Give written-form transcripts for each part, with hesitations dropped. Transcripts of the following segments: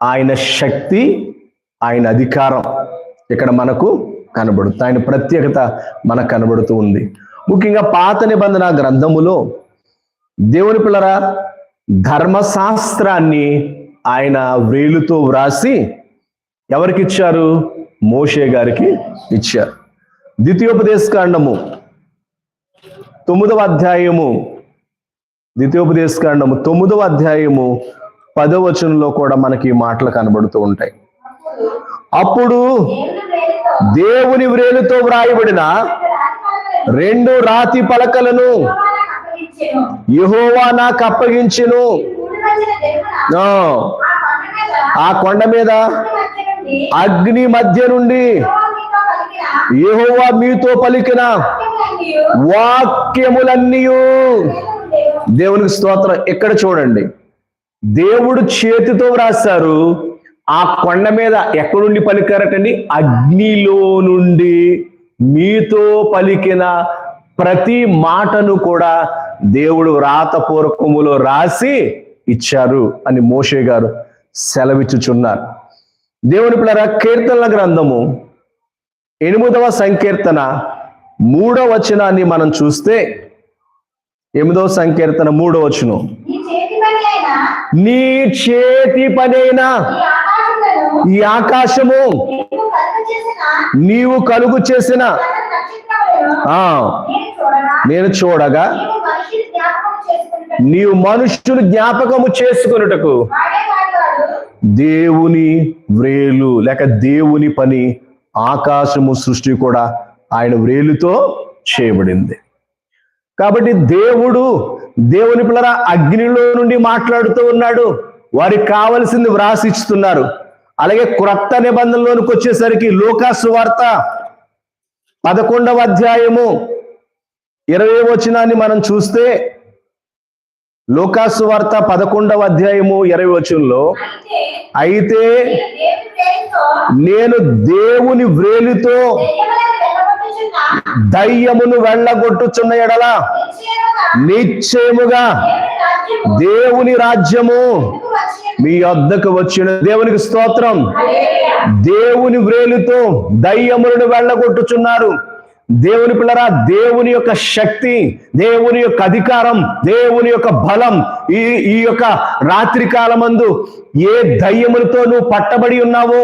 ఆయన శక్తి, ఆయన అధికారం ఇక్కడ మనకు కనబడుతుంది. ఆయన ప్రత్యేకత మనకు కనబడుతూ ఉంది. ముఖ్యంగా పాత నిబంధన గ్రంథములో దేవుని పిల్లరా ధర్మశాస్త్రాన్ని ఆయన వేలుతో వ్రాసి ఎవరికి ఇచ్చారు? మోషే గారికి ఇచ్చారు. ద్వితీయోపదేశకాండము 9వ అధ్యాయము 10వ వచనంలో కూడా మనకి ఈ మాటలు కనబడుతూ ఉంటాయి. అప్పుడు దేవుని వ్రేలుతో వ్రాయబడిన 2 రాతి పలకలను యెహోవా నాకు అప్పగించెను. ఆ కొండ మీద అగ్ని మధ్య నుండి యెహోవా మీతో పలికిన వాక్యములన్నీ. దేవునికి స్తోత్రం. ఇక్కడ చూడండి, దేవుడు చేతితో వ్రాశారు. ఆ కొండ మీద ఎక్కడుండి పలికారటండి? అగ్నిలో నుండి మీతో పలికిన ప్రతి మాటను కూడా దేవుడు వ్రాతపూర్వకములో రాసి ఇచ్చారు అని మోషే గారు సెలవిచ్చుచున్నారు. దేవుని పిల్లరా కీర్తనల గ్రంథము 8వ సంకీర్తన 3వ వచనాన్ని మనం చూస్తే 8వ సంకీర్తన 3వ వచనం, నీ చేతి పనైన ఈ ఆకాశము నీవు కలుగు చేసిన నేను చూడగా నీవు మనుష్యులు జ్ఞాపకము చేసుకొనుటకు దేవుని వ్రేలు లేక దేవుని పని, ఆకాశము సృష్టి కూడా ఆయన వ్రేలుతో చేయబడింది. కాబట్టి దేవుని పిల్లరా అగ్నిలో నుండి మాట్లాడుతూ ఉన్నాడు. వారికి కావలసింది వ్రాసి ఇస్తున్నారు. అలాగే క్రొత్త నిబంధనలోనికి వచ్చేసరికి లూకా సువార్త 11వ అధ్యాయము 20వ వచనాన్ని మనం చూస్తే, లూకా సువార్త 11వ అధ్యాయము 20వ వచనంలో, అయితే నేను దేవుని వ్రేలితో దయ్యమును వెళ్ళగొట్టుచున్న ఎడల నిశ్చయముగా దేవుని రాజ్యము మీ వద్దకు వచ్చిన. దేవునికి స్తోత్రం. దేవుని వ్రేలుతో దయ్యములను వెళ్ళగొట్టుచున్నారు. దేవుని పిల్లరా దేవుని యొక్క శక్తి, దేవుని యొక్క అధికారం, దేవుని యొక్క బలం ఈ యొక్క రాత్రి కాలమందు ఏ దయ్యములతో నువ్వు పట్టబడి ఉన్నావో,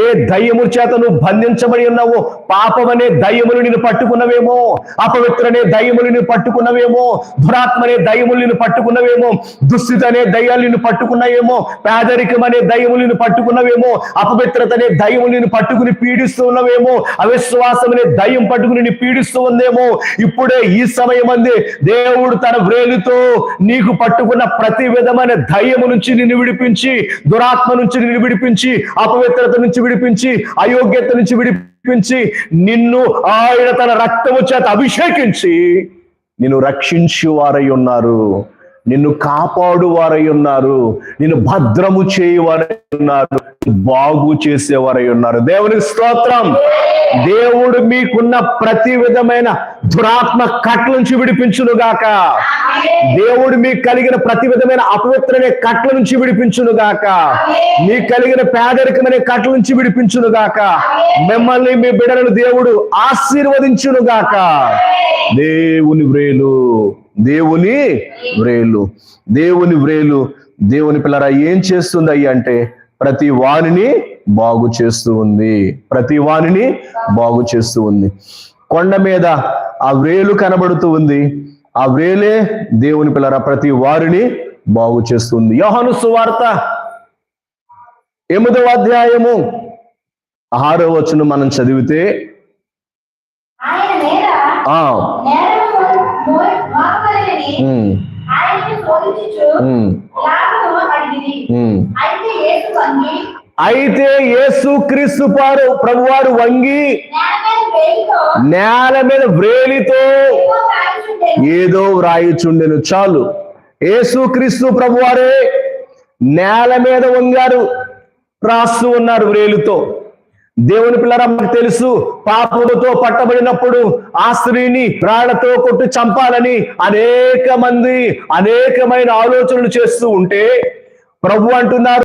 ఏ దయ్యముల చేత నువ్వు బంధించబడి ఉన్నావో, పాపం అనే దయ్యములు నిన్ను పట్టుకున్నవేమో, అపవిత్ర అనే దయ్యములు నిన్ను పట్టుకున్నవేమో, దురాత్మ అనే దయ్యములు నిన్ను పట్టుకున్నవేమో, దుస్థితి అనే దయ్యాలు నిన్ను పట్టుకున్నాయేమో, పేదరికం అనే దయ్యములు నిన్ను పట్టుకున్నవేమో, అపవిత్రత అనే దయ్యములు నిన్ను పట్టుకుని పీడిస్తూ ఉన్నవేమో, అవిశ్వాసం అనే దయ్యం పట్టుకుని నిన్ను పీడిస్తూ ఉందేమో, ఇప్పుడే ఈ సమయం అంది దేవుడు తన వ్రేలుతో నీకు పట్టుకున్న ప్రతి విధమైన దయ్యము నుంచి నిన్ను విడిపించి, దురాత్మ నుంచి నిన్ను విడిపించి, అపవిత్రత నుంచి విడిపించి, అయోగ్యత నుంచి విడిపించి, నిన్ను ఆయన తన రక్తము చేత అభిషేకించి నిన్ను రక్షించు వారై ఉన్నారు, నిన్ను కాపాడు వారై ఉన్నారు, నిన్ను భద్రము చేయువారై ఉన్నారు, బాగు చేసేవారై ఉన్నారు. దేవునికి స్తోత్రం. దేవుడు మీకున్న ప్రతి విధమైన దురాత్మ కట్ల నుంచి విడిపించునుగాక. దేవుడు మీకు కలిగిన ప్రతి విధమైన అపవిత్రమైన కట్ల నుంచి విడిపించునుగాక. మీకు కలిగిన పేదరికమైన కట్ల నుంచి విడిపించునుగాక. మిమ్మల్ని మీ బిడ్డలను దేవుడు ఆశీర్వదించునుగాక. దేవుని వ్రేలు, దేవుని వ్రేలు, దేవుని వ్రేలు. దేవుని పిల్లరా ఏం చేస్తుంది అయ్యి అంటే ప్రతి వాణిని బాగు చేస్తూ ఉంది, ప్రతి వాణిని బాగు చేస్తూ ఉంది. కొండ మీద ఆ వ్రేలు కనబడుతూ ఉంది. ఆ వ్రేలే దేవుని పిల్లరా ప్రతి వారిని బాగు చేస్తుంది. యోహాను సువార్త 8వ అధ్యాయము 6వ వచనం మనం చదివితే, అయితే యేసుక్రీస్తు ప్రభువారు వంగి నేల మీద వ్రేలితో ఏదో వ్రాయిచుండెను. చాలు, యేసుక్రీస్తు ప్రభువారే నేల మీద వంగారు, రాస్తూ ఉన్నారు వ్రేలుతో. దేవుని పిల్లరా మనకు తెలుసు, పాపముతో పట్టబడినప్పుడు ఆ స్త్రీని రాళ్లతో కొట్టి చంపాలని అనేకమైన ఆలోచనలు చేస్తూ ఉంటే ప్రభు అంటున్నారు,